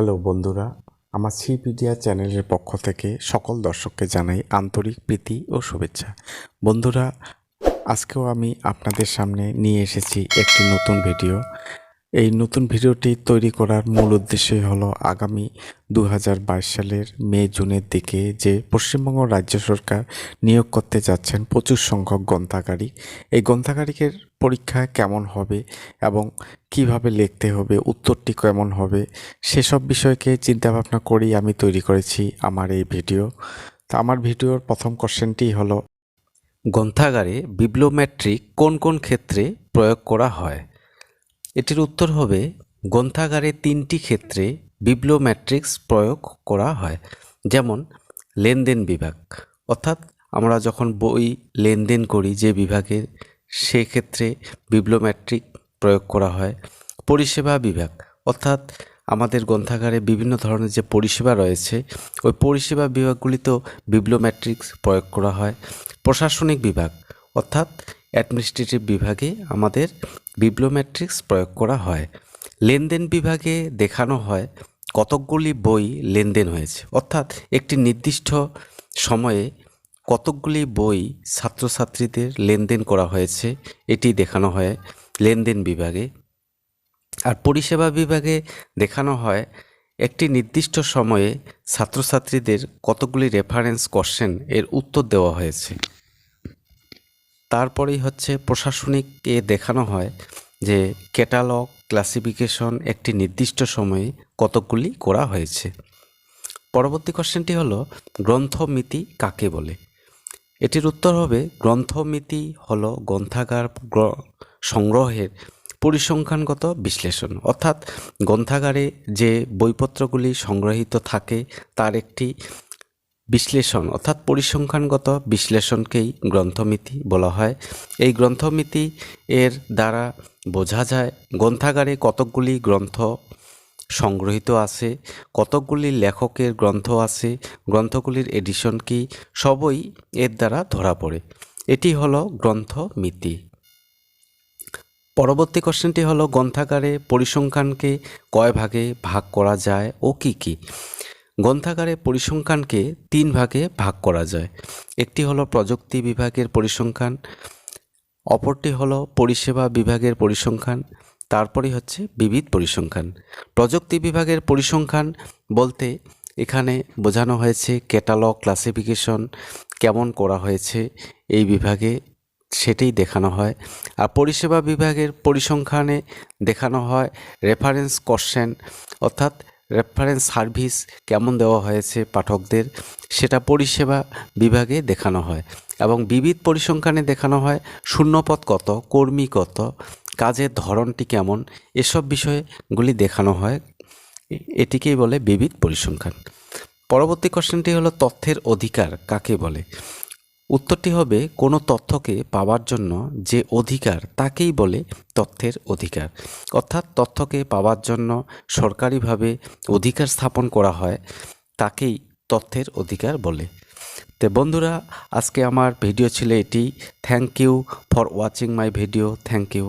Hello বন্ধুরা, আমার সিপিডিয়া চ্যানেলের পক্ষ থেকে সকল দর্শককে জানাই আন্তরিক প্রীতি ও শুভেচ্ছা। বন্ধুরা, আজকেও আমি আপনাদের সামনে নিয়ে এসেছি একটি নতুন ভিডিও। এই নতুন ভিডিওটি তৈরি করার মূল উদ্দেশ্যই হলো আগামী 2022 সালের মে-জুনের দিকে যে পশ্চিমবঙ্গ রাজ্য সরকার নিয়োগ করতে যাচ্ছেন প্রচুর সংখ্যক গ্রন্থাগারিক, এই গ্রন্থাগারিকের পরীক্ষা কেমন হবে এবং কিভাবে লিখতে হবে, উত্তরটি কেমন হবে, সেসব বিষয়কে চিন্তাভাবনা করেই আমি তৈরি করেছি আমার এই ভিডিও। তো আমার ভিডিওর প্রথম কোশ্চেনটি হলো, গ্রন্থাগারে বিব্লিওমেট্রিক কোন কোন ক্ষেত্রে প্রয়োগ করা হয়? এটির উত্তর হবে গ্রন্থাগারে 3টি ক্ষেত্রে বিব্লিওমেট্রিক্স প্রয়োগ করা হয়। যেমন লেনদেন বিভাগ, অর্থাৎ আমরা যখন বই লেনদেন করি যে বিভাগে, সেক্ষেত্রে বিব্লিওমেট্রিক প্রয়োগ করা হয়। পরিষেবা বিভাগ, অর্থাৎ আমাদের গ্রন্থাগারে বিভিন্ন ধরনের যে পরিষেবা রয়েছে, ওই পরিষেবা বিভাগগুলিতেও বিব্লিওমেট্রিক্স প্রয়োগ করা হয়। প্রশাসনিক বিভাগ, অর্থাৎ অ্যাডমিনিস্ট্রেটিভ বিভাগে আমাদের বিব্লিওমেট্রিক্স প্রয়োগ করা হয়। লেনদেন বিভাগে দেখানো হয় কতকগুলি বই লেনদেন হয়েছে, অর্থাৎ একটি নির্দিষ্ট সময়ে কতকগুলি বই ছাত্রছাত্রীদের লেনদেন করা হয়েছে, এটি দেখানো হয় লেনদেন বিভাগে। আর পরিষেবা বিভাগে দেখানো হয় একটি নির্দিষ্ট সময়ে ছাত্রছাত্রীদের কতগুলি রেফারেন্স কোশ্চেন এর উত্তর দেওয়া হয়েছে। তারপরেই হচ্ছে প্রশাসনিকে দেখানো হয় যে ক্যাটালগ ক্লাসিফিকেশন একটি নির্দিষ্ট সময়ে কতকগুলি করা হয়েছে। পরবর্তী কোশ্চেনটি হলো গ্রন্থমিতি কাকে বলে? এটির উত্তর হবে গ্রন্থমিতি হলো গ্রন্থাগার সংগ্রহের পরিসংখ্যানগত বিশ্লেষণ, অর্থাৎ গ্রন্থাগারে যে বইপত্রগুলি সংগ্রহীত থাকে তার একটি বিশ্লেষণ অর্থাৎ পরিসংখ্যানগত বিশ্লেষণকেই গ্রন্থমিতি বলা হয়। এই গ্রন্থমিতি এর দ্বারা বোঝা যায় গ্রন্থাগারে কতকগুলি গ্রন্থ সংগ্রহীত আছে, কতকগুলি লেখকের গ্রন্থ আছে, গ্রন্থগুলির এডিশন কি, সবই এর দ্বারা ধরা পড়ে। এটি হলো গ্রন্থমিতি। পরবর্তী কোশ্চেনটি হলো গ্রন্থাগারে পরিসংখ্যানকে কয় ভাগে ভাগ করা যায় ও কি কি? গ্রন্থাগারে পরিসংখ্যানকে 3 ভাগে ভাগ করা যায়। একটি হলো প্রযুক্তি বিভাগের পরিসংখ্যান, অপরটি হলো পরিষেবা বিভাগের পরিসংখ্যান, তারপরে হচ্ছে বিবিধ পরিসংখ্যান। প্রযুক্তি বিভাগের পরিসংখ্যান বলতে এখানে বোঝানো হয়েছে ক্যাটালগ ক্লাসিফিকেশন কেমন করা হয়েছে এই বিভাগে, সেটাই দেখানো হয়। আর পরিষেবা বিভাগের পরিসংখ্যানে দেখানো হয় রেফারেন্স কোশ্চেন, অর্থাৎ রেফারেন্স সার্ভিস কেমন দেওয়া হয়েছে পাঠকদের, সেটা পরিষেবা বিভাগে দেখানো হয়। এবং বিবিধ পরিসংখ্যানে দেখানো হয় শূন্যপদ কত, কর্মী কত, কাজের ধরনটি কেমন, এসব বিষয়গুলি দেখানো হয়। এটিকেই বলে বিবিধ পরিসংখ্যান। পরবর্তী কোশ্চেনটি হলো তথ্যের অধিকার কাকে বলে? উত্তরটি হবে কোনো তথ্যকে পাওয়ার জন্য যে অধিকার তাকেই বলে তথ্যের অধিকার, অর্থাৎ তথ্যকে পাওয়ার জন্য সরকারিভাবে অধিকার স্থাপন করা হয় তাকেই তথ্যের অধিকার বলে। তো বন্ধুরা, আজকে আমার ভিডিও ছিল এটি। Thank you for watching my video. Thank you.